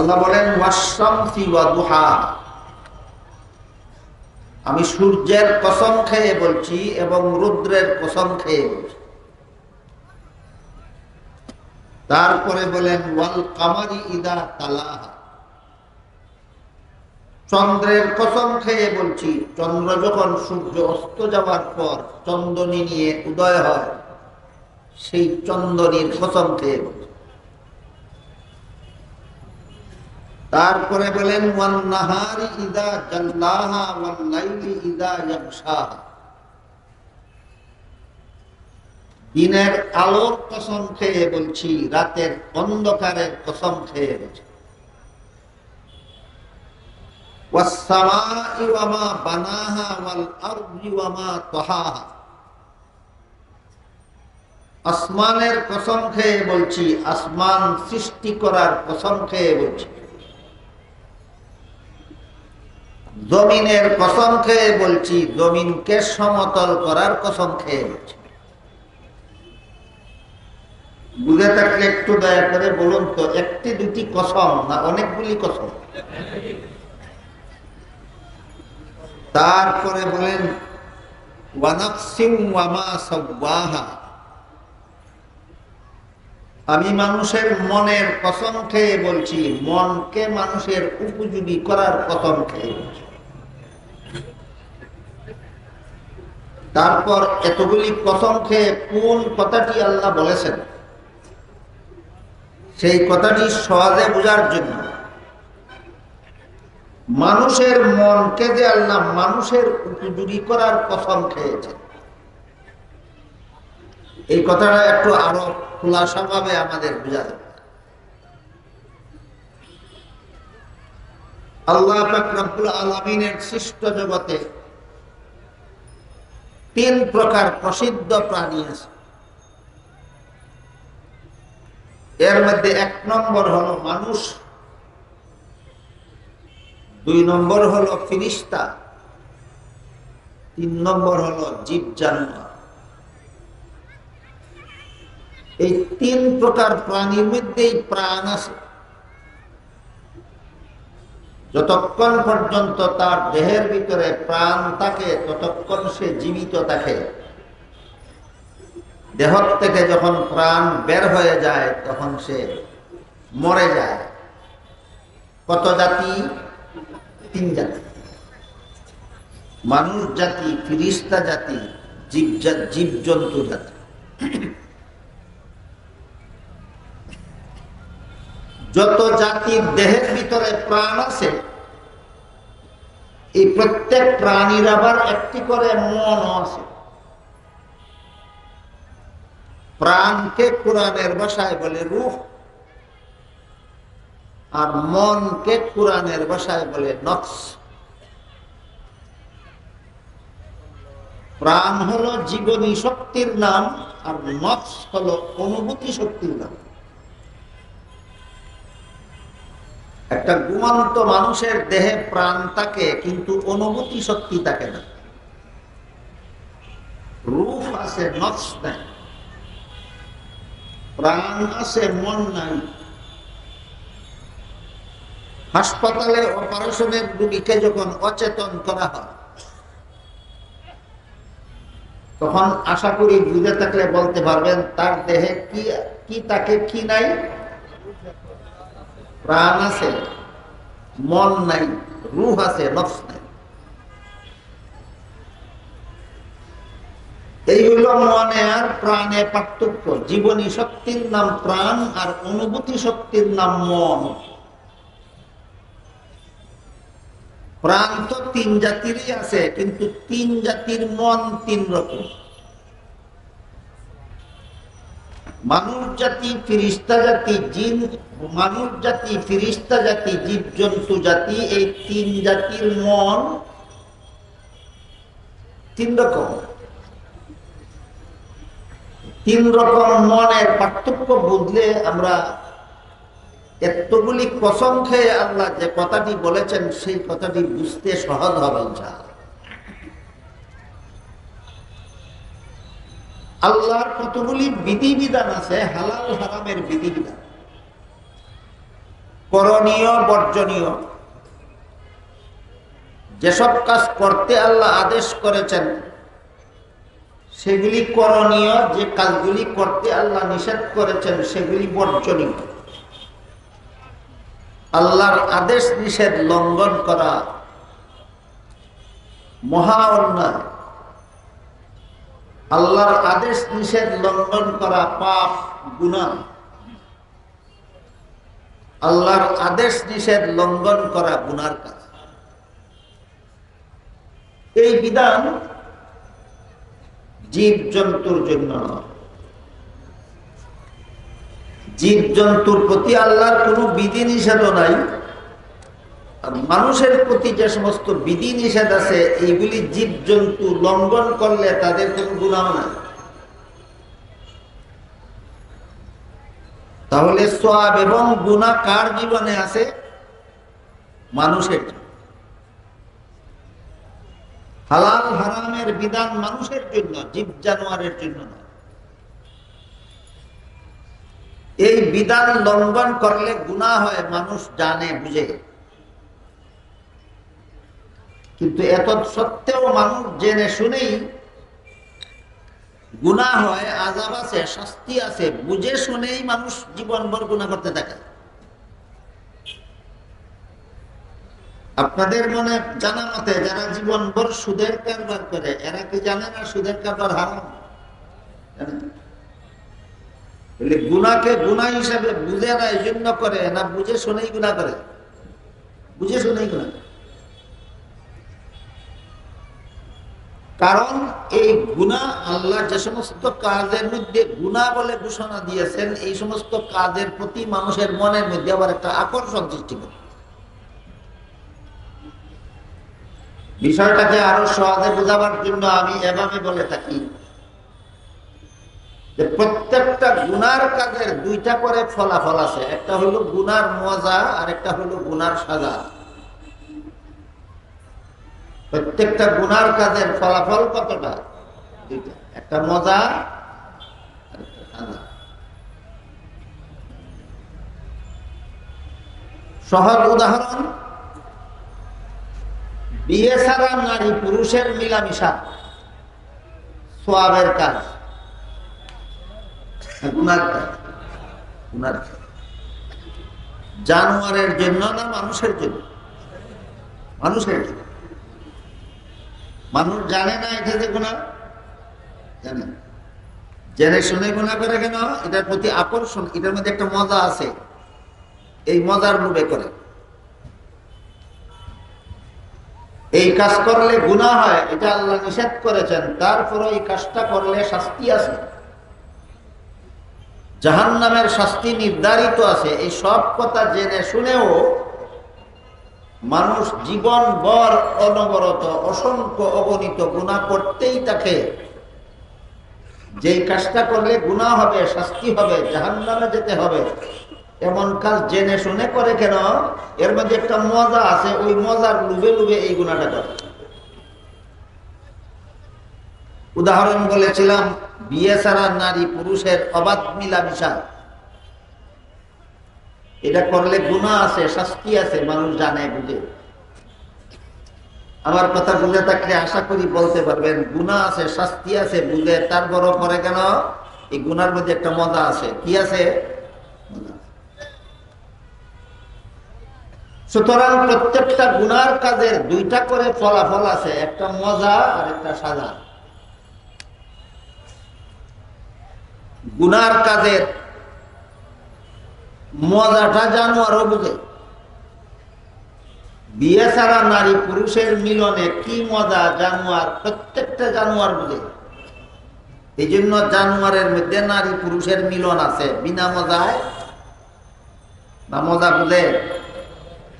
আল্লাহ বলেন ওয়াশ-শামসি ওয়া দুহা, আমি সূর্যের কসম খেয়ে বলছি এবং রুদ্রের কসম খেয়ে বলছি। তারপরে বলেন ওয়াল কামারি ইদা তালাহা, চন্দ্রের কসম খেয়ে বলছি, চন্দ্র যখন সূর্য অস্ত যাওয়ার পর চন্দনী নিয়ে উদয় হয়, সেই চন্দনীর কসম খেয়ে বলছি। তারপরে বলেন ওয়ান নাহারি ইদা জাল্লাহা ওয়াল লাইলি ইদা ইয়াগশাহা, দিনের আলোর কসম খেয়ে বলছি, রাতের অন্ধকারের কসম খেয়ে বলছি। ওয়াস সামাই ওয়া মা বানাহা ওয়াল আরদি ওয়া মা তাহাহা, আসমানের কসম খেয়ে বলছি, আসমান সৃষ্টি করার কসম খেয়ে বলছি। জমিনের কসম খেয়ে বলছি, জমিনকে সমতল করার কসম খেয়ে বলছি। বুঝে থাকলে একটু দয়া করে বলুন তো, একটি দুটি কসম না অনেকগুলি কসম? তারপরে বলেন ওয়া নাফসিন ওয়া মা সাওয়াহা, আমি মানুষের মনের কসম খেয়ে বলছি, মনকে মানুষের উপযোগী করার কসম খেয়ে বলছি। তারপর এতগুলি কসম খেয়ে কোন কথাটি আল্লাহ বলেছেন, সেই কথাটি সহজে বোঝার জন্য মানুষের মনকে যে আল্লাহ মানুষের উপযোগী করার কসম খেয়েছেন, এই কথাটা একটু আরো খোলাসা ভাবে আমাদের বোঝা যাবে। আল্লাহ পাক রব্বুল আলামিনের সৃষ্ট জগতে তিন প্রকার প্রসিদ্ধ প্রাণী আছে। এর মধ্যে এক নম্বর হলো মানুষ, দুই নম্বর হলো ফিরিস্তা, তিন নম্বর হলো জীব জানোয়ার। এই তিন প্রকার প্রাণীর মধ্যেই প্রাণ আছে। যতক্ষণ পর্যন্ত তার দেহের ভিতরে প্রাণ থাকে ততক্ষণ সে জীবিত থাকে। দেহ থেকে যখন প্রাণ বের হয়ে যায় তখন সে মরে যায়। কত জাতি? তিন জাতি: মানুষ জাতি, ফিরিস্তা জাতি, জীবজন্তু জাতি। যত জাতির দেহের ভিতরে প্রাণ আছে, এই প্রত্যেক প্রাণীর আবার একটি করে মন আছে। প্রাণকে কোরআনের ভাষায় বলে রূহ, আর মনকে কোরআনের ভাষায় বলে নফস। প্রাণ হলো জীবনী শক্তির নাম, আর নফস হলো অনুভূতি শক্তির নাম। একটা ঘুমন্ত মানুষের দেহে প্রাণ থাকে কিন্তু অনুভূতি শক্তি থাকে না। রূহ আছে, নফস নাই। প্রাণ আছে, মন নাই। হাসপাতালে অপারেশনের রোগীকে যখন অচেতন করা হয়, তখন আশা করি বুঝে থাকলে বলতে পারবেন তার দেহে কি তাকে কি নাই? প্রাণ আছে, মন নাই, রূহ আছে, নফস নাই। এই হইল মনে আর প্রাণে পার্থক্য। জীবনী শক্তির নাম প্রাণ, আর অনুভূতি শক্তির নাম মন। প্রাণ তো তিন জাতিরই আছে, কিন্তু তিন জাতির মন তিন রকম। মানুষ জাতি, ফিরিস্তা জাতি, মানুষ জাতি, ফিরিস্তা জাতি, জীবজন্তু জাতি, এই তিন জাতির মন তিন রকম। তিন রকম মনের পার্থক্য বুঝলে আমরা এতগুলি কসম খেয়ে আল্লাহ যে কথাটি বলেছেন সেই কথাটি বুঝতে সহজ হবে ইনশাআল্লাহ। আল্লাহর কতগুলি বিধিবিধান আছে, হালাল হারামের বিধিবিধান। করণীয় বর্জনীয় যেসব কাজ করতে আল্লাহ আদেশ করেছেন সেগুলি করণীয়, যে কাজগুলি করতে আল্লাহ নিষেধ করেছেন সেগুলি বর্জনীয়। আল্লাহর আদেশ নিষেধ লঙ্ঘন করা মহা অন্যায়, আল্লাহর আদেশ নিষেধ লঙ্ঘন করা পাপ, গুনাহ। আল্লাহর আদেশ নিষেধ লঙ্ঘন করা গুনার কাজ। এই বিধান জীব জন্তুর জন্য নয়। জীব জন্তুর প্রতি আল্লাহর কোনো বিধি নিষেধও নাই, আর মানুষের প্রতি যে সমস্ত বিধি নিষেধ আছে এইগুলি জীব জন্তু লঙ্ঘন করলে তাদের কোনো গুনাহ নাই। তাহলে সওয়াব এবং গুনাহ কার জীবনে আছে? মানুষের। হালাল হারামের বিধান মানুষের জন্য, জীব জানোয়ারের জন্য না। এই বিধান লঙ্ঘন করলে গুনাহ হয়, মানুষ জানে বুঝে, কিন্তু এত সত্ত্বেও মানুষ জেনে শুনেই গুনাহ হয়, আযাব আছে, শাস্তি আছে, বুঝে শুনেই মানুষ জীবনভর গুনাহ করতে থাকে। আপনাদের মনে জানা মতে যারা জীবনভর সুদের কারবার করে এরা কি জানে না সুদের কারবার হারাম? গুনাহকে গুনাহ হিসাবে বুঝে না এই জন্য করে, না বুঝে শুনেই গুনাহ করে? বুঝে শুনেই গুনাহ। কারণ এই গুনাহ, আল্লাহ যে সমস্ত কাজের মধ্যে গুনাহ বলে ঘোষণা দিয়েছেন এই সমস্ত কাজের প্রতি মানুষের মনের মধ্যে আবার একটা আকর্ষণ সৃষ্টি করে। বিষয়টাকে আরো সহজে বোঝাবার জন্য আমি এভাবে বলে থাকি যে প্রত্যেকটা গুনার কাজের দুইটা করে ফলাফল আছে, একটা হলো গুনার মজা আর একটা হলো গুনার সাজা। প্রত্যেকটা গুনার কাজের ফলাফল কতটা? দুইটা, একটা মজা আর একটা সাজা। সহজ উদাহরণ, বিয়ে ছাড়া নারী পুরুষের মিলামিশা সওয়াবের কাজ, গুনার কাজ। গুনার কাজ জানোয়ারের জন্য না মানুষের জন্য? মানুষের জন্য। মানুষ জানে না এটা যে গুনাহ, জানে, জেনে শুনে গুনাহ করে কেন? এটার প্রতি আকর্ষণ, এটার মধ্যে একটা মজা আছে, এই মজার লোভে করে। এই কাজ করলে গুনাহ হয়, এটা আল্লাহ নিষেধ করেছেন, তারপরে এই কাজটা করলে শাস্তি আছে, জাহান্নামের শাস্তি নির্ধারিত আছে। এই সব কথা জেনে শুনেও মানুষ জীবনভর অনবরত অসংখ্য অগণিত গুনাহ করতেই থাকে। যেই কাজটা করলে গুনাহ হবে, শাস্তি হবে, জাহান্নামে যেতে হবে, এমন কাজ জেনে শুনে করে কেন? এর মধ্যে একটা মজা আছে, ওই মজার লুবে লুবে এই গুনাহটা করে। উদাহরণ বলেছিলাম, বিয়ে ছাড়া নারী পুরুষের অবাধ মিলামিশা, এটা করলে গুনাহ আছে, শাস্তি আছে, মানুষ জানে বুঝে। আমার কথা বুঝে থাকলে আশা করি বলতে পারবেন গুনাহ আছে, শাস্তি আছে বুঝে, তারপরও করে কেন? এই গুনার মধ্যে একটা মজা আছে। কি আছে? সুতরাং প্রত্যেকটা গুনার কাজের দুইটা করে ফলাফল আছে, একটা মজা আর একটা সাজা। গুনার কাজের মজাটা জানোয়ারও বুঝে। বিয়ে ছাড়া নারী পুরুষের মিলনে কি মজা জানোয়ার, প্রত্যেকটা জানোয়ার বুঝে। এই জন্য জানোয়ারের মধ্যে নারী পুরুষের মিলন আছে, বিনা মজায় না মজা বুঝে?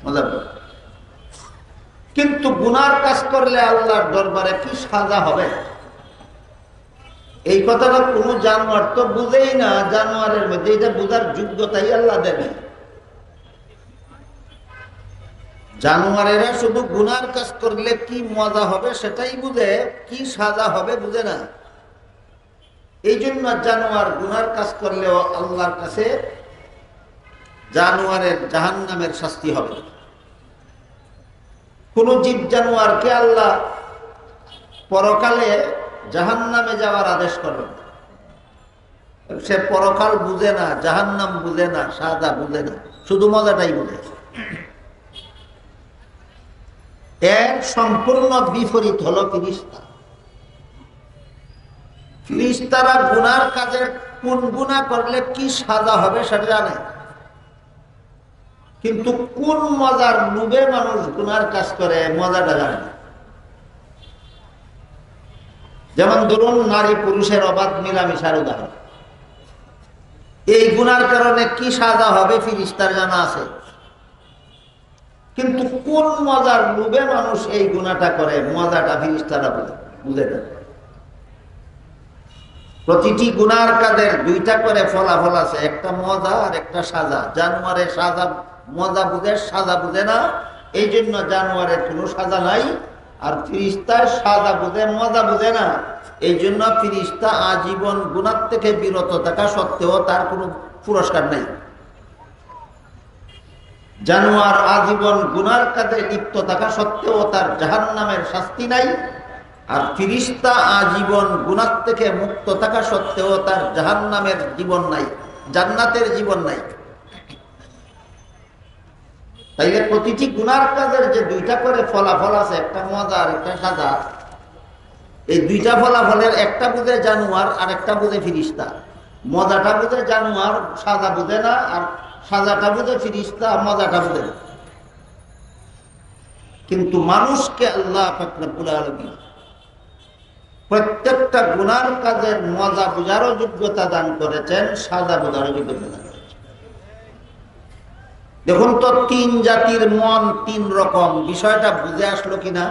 মজা বুঝে। কিন্তু গুনার কাজ করলে আল্লাহর দরবারে কি সাজা হবে, এই কথাটা কোন জানোয়ার তো বুঝেই না। জানোয়ারের মধ্যে এটা বুঝার যোগ্যতাই আল্লাহ দেবে। জানোয়ারেরা শুধু গুনার কাজ করলে কি মজা হবে সেটাই বুঝে, কি সাজা হবে বুঝে না। এই জন্য জানোয়ার গুনার কাজ করলেও আল্লাহর কাছে জানোয়ারের জাহান্নামের শাস্তি হবে। কোন জীব জানোয়ারকে আল্লাহ পরকালে জাহান্নামে যাওয়ার আদেশ করবেন। সে পরকাল বুঝে না, জাহান্নাম বুঝে না, সাজা বুঝে না, শুধু মজাটাই বুঝে। এর সম্পূর্ণ বিপরীত হলো ফিরিস্তা। ফিরিস্তারা গুনার কাজের কোন গুনাহ করলে কি সাজা হবে সেটা জানে, কিন্তু কোন মজার লোভে মানুষ গুনার কাজ করে মজাটা জানে না। যেমন ধরুন নারী পুরুষের অবাধ মিলামিশার উদাহরণ। এই গুনার কারণে কি সাজা হবে ফিরিস্তার জানা আছে, কিন্তু কোন মজার লোভে মানুষ এই গুনাহটা করে মজাটা ফিরিস্তারা বুঝে না। প্রতিটি গুনার কাজের দুইটা করে ফলাফল আছে, একটা মজা আর একটা সাজা। জানোয়ারের সাজা মজা বুঝে, সাজা বুঝে না, এই জন্য জানোয়ারের কোনো সাজা নাই। আর ফিরিস্তার সাজা বুঝে, মজা বুঝে না, এই জন্য ফিরিস্তা আজীবন গুনার থেকে বিরত থাকা সত্ত্বেও তার কোনো পুরস্কার নেই। জানোয়ার আজীবন গুনার কাজে লিপ্ত থাকা সত্ত্বেও তার জাহান্নামের শাস্তি নাই। আর ফিরিস্তা আজীবন গুনাহ থেকে মুক্ত থাকা সত্ত্বেও তার জাহান্নামের জীবন নাই, জান্নাতের জীবন নাই। তাইলে প্রতিটি গুনার কাজের যে দুইটা করে ফলাফল আছে, একটা মজা আর একটা সাজা, এই দুইটা ফলাফলের একটা বুঝে জানোয়ার আর একটা বুঝে ফিরিস্তা। মজাটা বুঝে জানোয়ার, সাজা বুঝে না, আর সাজাটা বুঝে ফিরিস্তা, মজাটা বুঝে না। কিন্তু মানুষকে আল্লাহ পাক রব্বুল আলামিন প্রত্যেকটা গুনার কাজের মজা বুঝারও যোগ্যতা দান করেছেন, সাজা বুঝারও যোগ্যতা দান করেছেন। দেখুন তো, তিন জাতির মন তিন রকম, বিষয়টা বুঝে আসলো কিনা?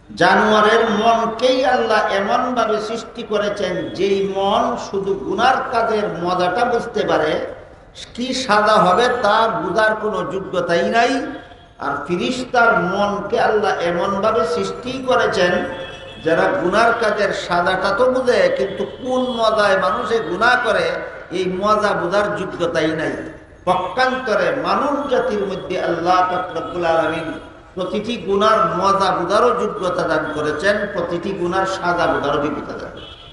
জানোয়ারের মনকেই আল্লাহ এমন ভাবে সৃষ্টি করেছেন যেই মন শুধু গুনার কাজের মজাটা বুঝতে পারে, কি সাজা হবে তা বুঝার কোনো যোগ্যতাই নাই। আর ফিরিস্তার মনকে আল্লাহ এমন ভাবে সৃষ্টি করেছেন যারা গুনার কাজের সাজাটা তো বুঝে, কিন্তু কোন মজায় মানুষে গুনাহ করে এই মজা বুঝার যোগ্যতাই নাই। পক্ষান্তরে মানুষ জাতির মধ্যে আল্লাহ পাক রব্বুল আলামিন প্রতিটি গুনার মজা বুঝারও যোগ্যতা দান করেছেন, প্রতিটি গুনার সাজা বুঝারও যোগ্যতা দান করেছেন।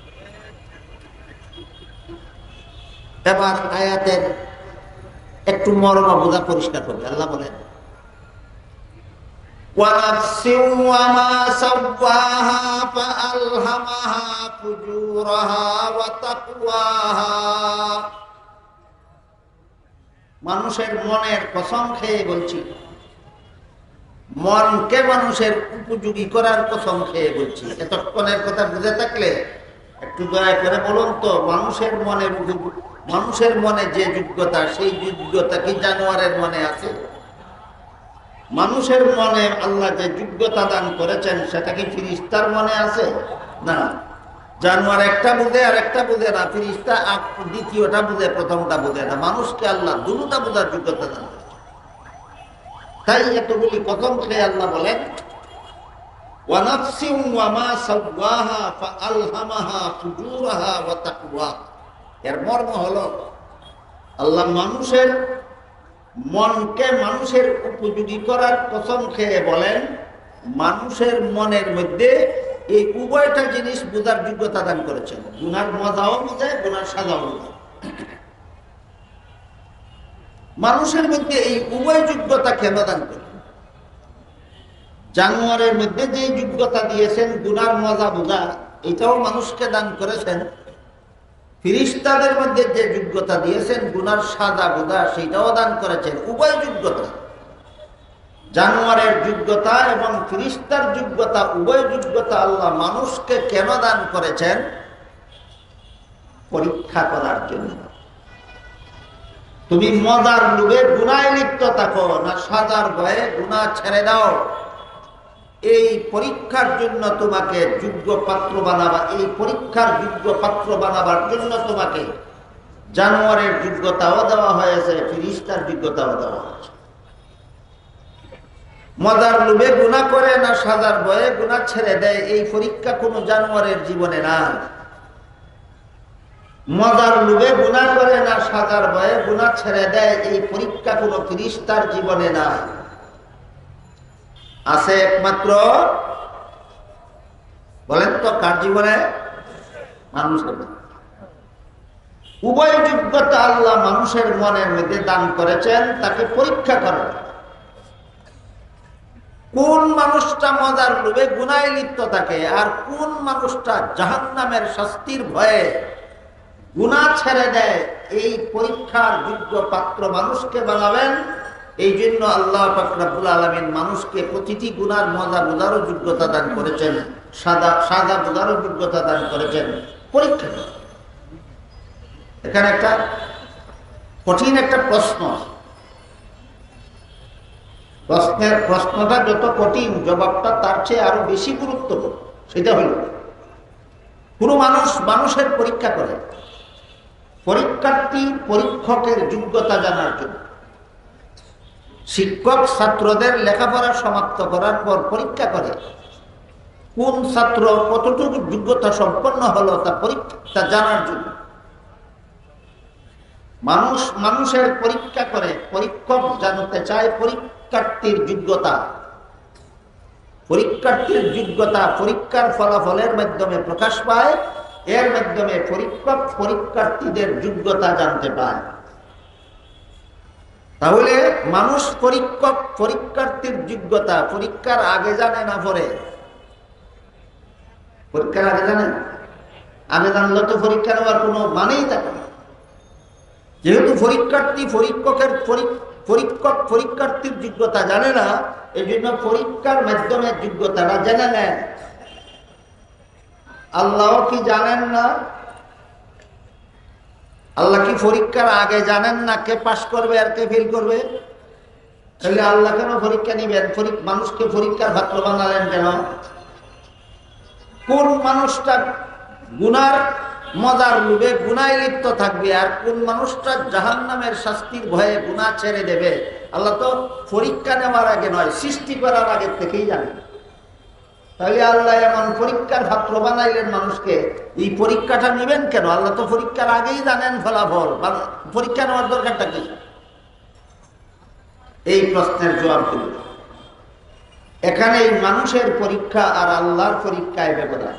এবার আয়াতের একটু মর্ম বোঝা পরিষ্কার হবে। আল্লাহ বলেন, وَنَفْسٍ وَمَا سَوَّاهَا فَأَلْهَمَهَا فُجُورَهَا وَتَقْوَاهَا। মানুষের মনের কসম খেয়ে বলছি, মনকে মানুষের উপযোগী করার কসম খেয়ে বলছি। এতক্ষণের কথা বুঝে থাকলে একটু দয়া করে বলুন তো, মানুষের মনে যে যোগ্যতা, সেই যোগ্যতা কি জানোয়ারের মনে আছে? মানুষের মনে আল্লাহ যে যোগ্যতা দান করেছেন সেটা কি ফিরিস্তার মনে আছে? না। জানোয়ার একটা বুঝে আর একটা বুঝে না, ফিরিস্তা দ্বিতীয়টা বুঝে, প্রথমটা বুঝে না। মানুষকে আল্লাহ দুটোটা বোঝার যোগ্যতা দান করেছেন। তাই এতগুলি কসম খেয়ে আল্লাহ বলেন, ওয়ানাফসিন ওয়ামা সাওয়াহা ফাআলহামাহা ফুজুরাহা ওয়া তাকওয়াহা। এর মর্ম হলো আল্লাহ মানুষের মনকে মানুষের উপযোগী করার কসম খেয়ে বলেন, মানুষের মনের মধ্যে এই উভয়টা জিনিস বোঝার যোগ্যতা দান করেছেন। গুনার মজাও বুঝে, গুনার সাজাও বুঝে। মানুষের মধ্যে এই উভয় যোগ্যতা কেন দান করেন? জানোয়ারের মধ্যে যে যোগ্যতা দিয়েছেন গুনার মজা বোঝা, এটাও মানুষকে দান করেছেন। ফিরিস্তাদের মধ্যে যে যোগ্যতা দিয়েছেন গুনার সাজা বোঝা, সেটাও দান করেছেন। উভয় যোগ্যতা, জানোয়ারের যোগ্যতা এবং ফিরিস্তার যোগ্যতা, উভয় যোগ্যতা আল্লাহ মানুষকে কেন দান করেছেন? পরীক্ষা করার জন্য। তুমি মজার লোভে গুনায় লিপ্ত থাকো না সাজার ভয়ে গুনাহ ছেড়ে দাও, এই পরীক্ষার জন্য তোমাকে যোগ্য পাত্র বানাবা। এই পরীক্ষার যোগ্য পাত্র বানাবার জন্য তোমাকে জানোয়ারের যোগ্যতাও দেওয়া হয়েছে, ফিরিস্তার যোগ্যতাও দেওয়া হয়েছে। মজার লোভে গুনাহ করে না সাজার ভয়ে গুনাহ ছেড়ে দেয়, এই পরীক্ষা কোনো জানোয়ারের জীবনে নাই। মজার লোভে গুনাহ করে না সাজার ভয়ে গুনাহ ছেড়ে দেয়, এই পরীক্ষা কোনো ফেরেশতার জীবনে না, আছে একমাত্র বলেন তো কার জীবনে? মানুষের। উভয় যোগ্যতা আল্লাহ মানুষের মনের মধ্যে দান করেছেন, তাকে পরীক্ষা করেন। কোন মানুষটা মজার লোভে গুনাহে লিপ্ত থাকে আর কোন মানুষটা জাহান্নামের শাস্তির ভয়ে গুনাহ ছেড়ে দেয়, এই পরীক্ষার যোগ্য পাত্র মানুষকে বানাবেন। এই জন্য আল্লাহ পাক রব্বুল আলামিন মানুষকে প্রতিটি গুনার মজা বোঝারও যোগ্যতা দান করেছেন, সাজা বোঝারও যোগ্যতা দান করেছেন, পরীক্ষা। এখানে একটা কঠিন একটা প্রশ্ন, প্রশ্নটা যত কঠিন জবাবটা তার চেয়ে আরো বেশি গুরুত্বপূর্ণ। সেটা হলো, কোন মানুষের পরীক্ষা করে, পরীক্ষার্থী পরীক্ষকের যোগ্যতা জানার জন্য। শিক্ষক ছাত্রদের লেখাপড়া সমাপ্ত করার পর পরীক্ষা করে কোন ছাত্র কতটুকু যোগ্যতা সম্পন্ন হলো তা জানার জন্য। মানুষের পরীক্ষা করে, পরীক্ষক জানতে চায় পরীক্ষার্থীর যোগ্যতা। পরীক্ষার্থীর যোগ্যতা পরীক্ষার ফলাফলের মাধ্যমে প্রকাশ পায়, এর মাধ্যমে পরীক্ষক পরীক্ষার্থীদের যোগ্যতা জানতে পায়। তাহলে মানুষ পরীক্ষক পরীক্ষার্থীর যোগ্যতা পরীক্ষার আগে জানে না পরে? পরীক্ষার আগে জানে? আগে জানলে তো পরীক্ষা নেওয়ার কোনো মানেই থাকে না। যেহেতু পরীক্ষার্থী পরীক্ষক পরীক্ষার্থীর যোগ্যতা জানে না, এই জন্য পরীক্ষার মাধ্যমে যোগ্যতাটা জেনে নেন। আল্লাহ কি জানেন না? আল্লাহ কি পরীক্ষার আগে জানেন না কে পাস করবে আর কে ফেল করবে? তাহলে আল্লাহ কেন পরীক্ষা নিবেন? মানুষকে পরীক্ষার পাত্র বানালেন কেন? কোন মানুষটা গুনার মজার লোভে গুনায় লিপ্ত থাকবে আর কোন মানুষটা জাহান্নামের শাস্তির ভয়ে গুনাহ ছেড়ে দেবে, আল্লাহ তো পরীক্ষা নেওয়ার আগে নয়, সৃষ্টি করার আগে থেকেই জানেন। তাহলে আল্লাহ এমন পরীক্ষার পাত্র বানাইলেন মানুষকে, এই পরীক্ষাটা নিবেন কেন? আল্লাহ তো পরীক্ষার আগেই জানেন ফলাফল, পরীক্ষা নেওয়ার দরকারটা কি? এই প্রশ্নের জবাব দিল। এখানে এই মানুষের পরীক্ষা আর আল্লাহর পরীক্ষায় ব্যবধান।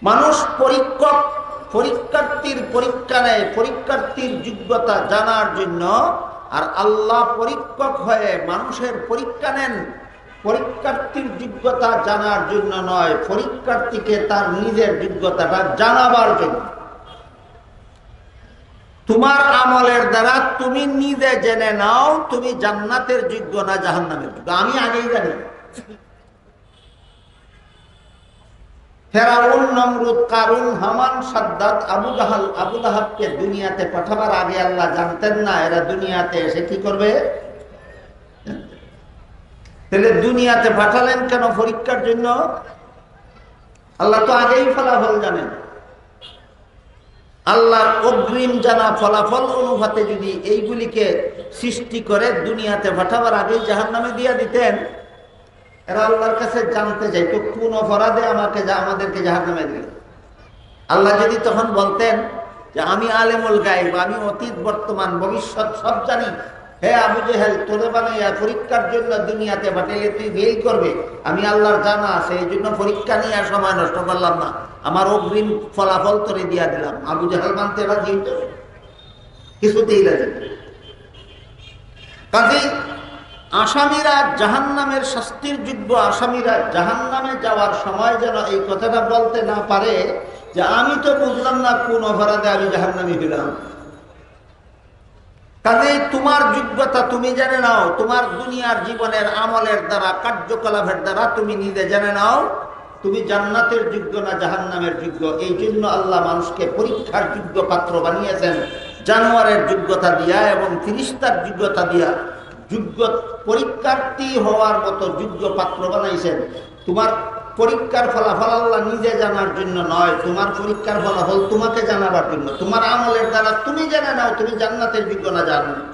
মানুষ পরীক্ষক পরীক্ষার্থীর পরীক্ষা নেয় পরীক্ষার্থীর যোগ্যতা জানার জন্য, আর আল্লাহ পরীক্ষক হয়ে মানুষের পরীক্ষা নেন পরীক্ষার্থীর যোগ্যতা জানার জন্য নয়, পরীক্ষার্থীকে তার নিজের যোগ্যতাটা জানাবার জন্য। তোমার আমলের দ্বারা তুমি নিজে জেনে নাও তুমি জান্নাতের যোগ্য না জাহান্নামের যোগ্য। আমি আগেই জানি। ফেরাউন, নমরুদ, কারুন, হামান, সাদ্দাত, আবু লাহাবকে দুনিয়াতে পাঠাবার আগে আল্লাহ জানতেন না এরা দুনিয়াতে এসে কি করবে? তাহলে দুনিয়াতে পাঠালেন কেন? পরীক্ষার জন্য। আল্লাহ তো আগেই ফলাফল জানেন। আল্লাহর অগ্রিম জানা ফলাফল অনুপাতে যদি এইগুলিকে সৃষ্টি করে দুনিয়াতে পাঠাবার আগেই জাহান্নামে দিয়ে দিতেন, এরা আল্লাহর কাছে জানতে চাইতো কোন অপরাধে আমাদেরকে জাহান্নামে দিল। আল্লাহ যদি তখন বলতেন যে আমি আলেমুল গায়ব, আমি অতীত বর্তমান ভবিষ্যৎ সব জানি, হে আবু জেহেল তোরে বানাইয়া পরীক্ষার জন্য দুনিয়াতে পাঠাইলে তুই ফেল করবে, আমি আল্লাহর জানা আছে, এই জন্য পরীক্ষা নিয়ে আর সময় নষ্ট করলাম না, আমার অগ্রিম ফলাফল তোরে দিয়া দিলাম। আবু জেহেল মানতে রাজি হইত? কিছুতেই রাজি। কাজেই আসামিরা জাহান্নামের শাস্তির যোগ্য, আসামিরা জাহান্নামে যাওয়ার সময় যেন এই কথাটা বলতে না পারে যে আমি তো বুঝলাম না কোন অপরাধে আমি জাহান্নামে গেলাম। কাজেই তোমার যোগ্যতা তুমি জেনে নাও, তোমার দুনিয়ার জীবনের আমলের দ্বারা কার্যকলাপের দ্বারা তুমি নিজে জেনে নাও তুমি জান্নাতের যোগ্য না জাহান্নামের যোগ্য। এই জন্য আল্লাহ মানুষকে পরীক্ষার যোগ্য পাত্র বানিয়েছেন জানোয়ারের যোগ্যতা দিয়া এবং ফেরেশতার যোগ্যতা দিয়া। যোগ্য পরীক্ষার্থী হওয়ার মতো যোগ্য পাত্র বানাইছেন। তোমার পরীক্ষার ফলাফল আল্লাহ নিজে জানার জন্য নয়, তোমার পরীক্ষার ফলাফল তোমাকে জানাবার জন্য। তোমার আমলের দ্বারা তুমি জেনে নাও তুমি জান্নাতের যোগ্য না জাহান্নামের।